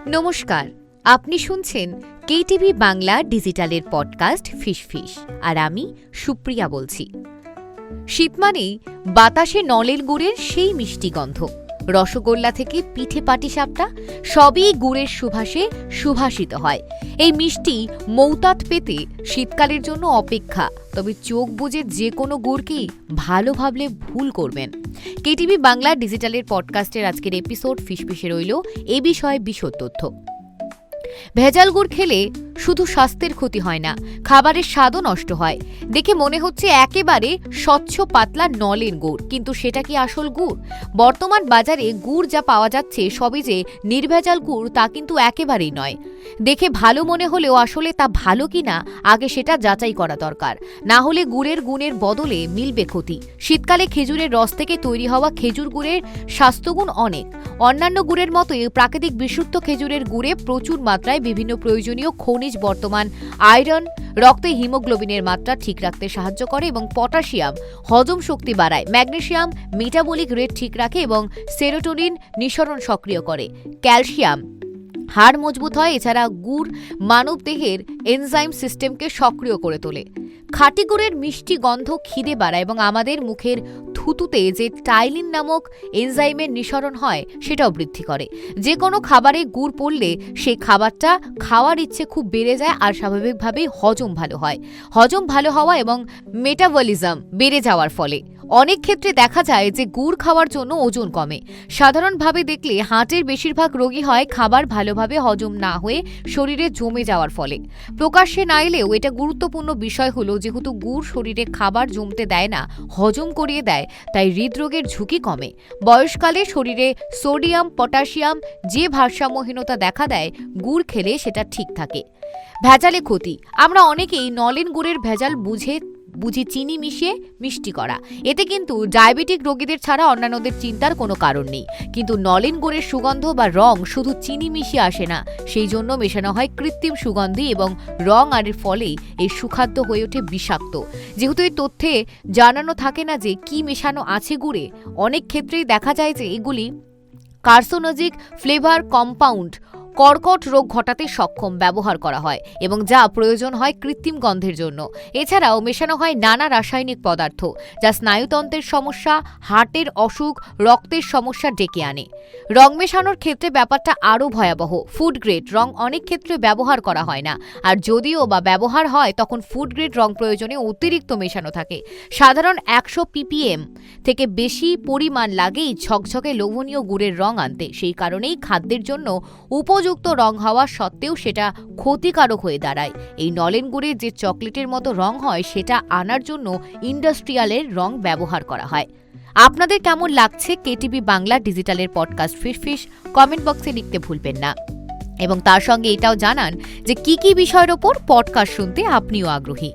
নমস্কার, আপনি শুনছেন কেটিভি বাংলা ডিজিটালের পডকাস্ট ফিশ আর আমি সুপ্রিয়া বলছি। শীত মানেই বাতাসে নলের গুড়ের সেই মিষ্টি গন্ধ, রসগোল্লা থেকে পিঠে পাটিসাপটা সবই গুড়ের সুবাসে সুভাসিত হয়। এই মিষ্টি মৌতাত পেতে শীতকালের জন্য অপেক্ষা, তবে চোখ বুজে যে কোনো গুড়কেই ভালো ভাবলে ভুল করবেন। কেটিভি বাংলা ডিজিটালের পডকাস্টের আজকের এপিসোড ফিশে রইল এ বিষয়ে বিশদ তথ্য। ভেজাল গুড় খেলে শুধু স্বাস্থ্যের ক্ষতি হয় না, খাবারের স্বাদও নষ্ট হয়। দেখে মনে হচ্ছে একেবারে স্বচ্ছ পাতলা নলেন গুড়, কিন্তু সেটা কি আসল গুড়? বর্তমান বাজারে গুড় যা পাওয়া যাচ্ছে সবই যে নির্ভেজাল গুড় তা কিন্তু একেবারেই নয়। দেখে ভালো মনে হলেও আসলে তা ভালো কিনা আগে সেটা যাচাই করা দরকার, না হলে গুড়ের গুণের বদলে মিলবে ক্ষতি। শীতকালে খেজুরের রস থেকে তৈরি হওয়া খেজুর গুড়ের স্বাস্থ্যগুণ অনেক। অন্যান্য গুড়ের মতোই প্রাকৃতিক বিশুদ্ধ খেজুরের গুড়ে প্রচুর মাত্রায় বিভিন্ন প্রয়োজনীয় খনিজ বর্তমান আয়রন রক্তে হিমোগ্লোবিনের মাত্রা ঠিক রাখতে সাহায্য করে এবং পটাশিয়াম হজম শক্তি বাড়ায়, ম্যাগনেসিয়াম মেটাবলিক রেট ঠিক রাখে এবং সেরোটোনিন নিঃসরণ সক্রিয় করে, ক্যালসিয়াম হাড় মজবুত হয়। এছাড়া গুড় মানবদেহের এনজাইম সিস্টেমকে সক্রিয় করে তোলে। খাঁটি গুড়ের মিষ্টি গন্ধ খিদে বাড়ায় এবং আমাদের মুখের থুতুতে যে টাইলিন নামক এনজাইমের নিঃসরণ হয় সেটাও বৃদ্ধি করে। যে কোনো খাবারে গুড় পড়লে সেই খাবারটা খাওয়ার ইচ্ছে খুব বেড়ে যায় আর স্বাভাবিকভাবেই হজম ভালো হয়। হজম ভালো হওয়া এবং মেটাবলিজম বেড়ে যাওয়ার ফলে অনেক ক্ষেত্রে দেখা যায় যে গুড় খাওয়ার জন্য ওজন কমে। সাধারণভাবে দেখলে হার্টের বেশিরভাগ রোগী হয় খাবার ভালোভাবে হজম না হয়ে শরীরে জমে যাওয়ার ফলে। প্রকাশ্যে না এলেও এটা গুরুত্বপূর্ণ বিষয় হলো, যেহেতু গুড় শরীরে খাবার জমতে দেয় না, হজম করিয়ে দেয়, তাই হৃদরোগের ঝুঁকি কমে। বয়সকালে শরীরে সোডিয়াম পটাশিয়াম যে ভারসাম্যহীনতা দেখা দেয়, গুড় খেলে সেটা ঠিক থাকে। ভেজালে ক্ষতি। আমরা অনেকেই নলেন গুড়ের ভেজাল বুঝি চিনি মিশিয়ে মিষ্টি করা। এতে কিন্তু ডায়াবেটিক রোগীদের ছাড়া অন্যান্যদের চিন্তার কোনো কারণ নেই। কিন্তু নলেন গুড়ের সুগন্ধ বা রং শুধু চিনি মিশিয়ে আসে না, সেই জন্য মেশানো হয় কৃত্রিম সুগন্ধি এবং রং, আর এর ফলেই এই সুখাদ্য হয়ে ওঠে বিষাক্ত। যেহেতু এই তথ্যে জানানো থাকে না যে কি মেশানো আছে গুড়ে, অনেক ক্ষেত্রেই দেখা যায় যে এগুলি কার্সোনোজিক ফ্লেভার কম্পাউন্ড কর্কট রোগ ঘটাতে সক্ষম ব্যবহার করা হয় এবং যা প্রয়োজন হয় কৃত্রিম গন্ধের জন্য। এছাড়াও মেশানো হয় নানা রাসায়নিক পদার্থ যা স্নায়ুতন্ত্রের সমস্যা, হার্টের অসুখ, রক্তের সমস্যা ডেকে আনে। রং মেশানোর ক্ষেত্রে ব্যাপারটা আরও ভয়াবহ। ফুড গ্রেড রং অনেক ক্ষেত্রে ব্যবহার করা হয় না, আর যদিও বা ব্যবহার হয় তখন ফুড গ্রেড রং প্রয়োজনে অতিরিক্ত মেশানো থাকে। সাধারণ 100 ppm থেকে বেশি পরিমাণ লাগেই ঝকঝকে লোভনীয় গুড়ের রং আনতে। সেই কারণেই খাদ্যের জন্য উপযুক্ত রং হওয়া সত্ত্বেও সেটা ক্ষতিকারক হয়ে দাঁড়ায়। এই নলেন গুড়ের যে চকলেটের মতো রং হয় সেটা আনার জন্য ইন্ডাস্ট্রিয়ালের রং ব্যবহার করা হয়। আপনাদের কেমন লাগছে কেটিভি বাংলা ডিজিটালের পডকাস্ট ফিশ কমেন্ট বক্সে লিখতে ভুলবেন না এবং তার সঙ্গে এটাও জানান যে কি কি বিষয়ের ওপর পডকাস্ট শুনতে আপনিও আগ্রহী।